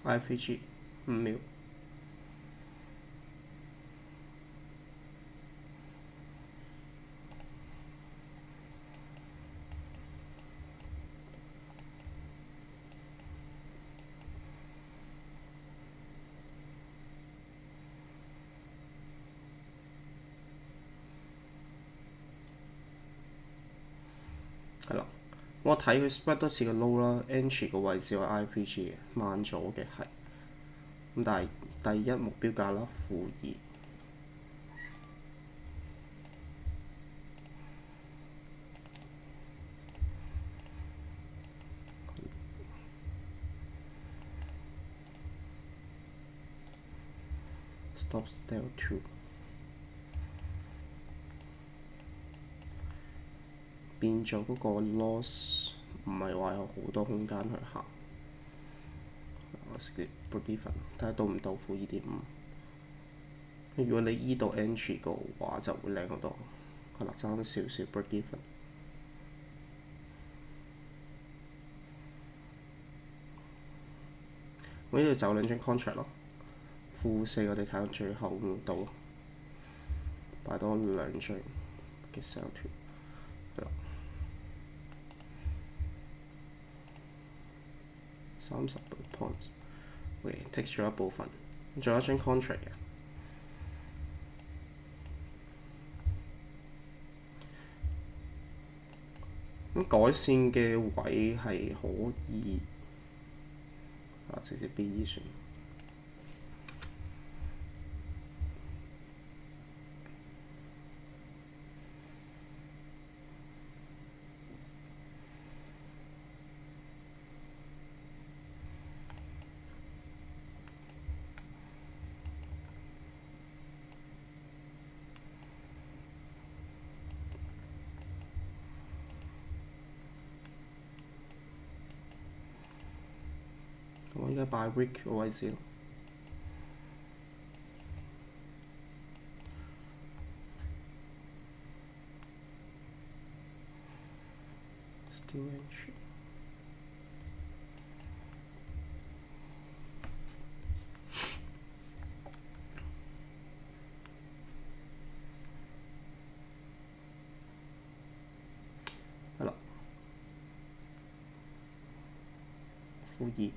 IVG 5秒。係啦，我睇佢 spread 多次個 low 啦，entry 個位置係 IVG 嘅，慢咗嘅係。咁但係第一目標價啦，-2。Stop Style 2。變咗嗰個 loss 唔係話有好多空間去行。我 skip break even，睇下到唔到-2.5。如果你依度 entry 嘅話，就會靚好多。係啦，爭少少 break even。我呢度走兩張 contract 咯。-4我哋睇下最後唔到，擺多兩張嘅 sell 團。係啦，30 points。take 咗一部分，仲有一張 contract 嘅。咁改善嘅位係可以直接 BE 算。我依家擺 week 個位置咯。Still entry。係啦，-2。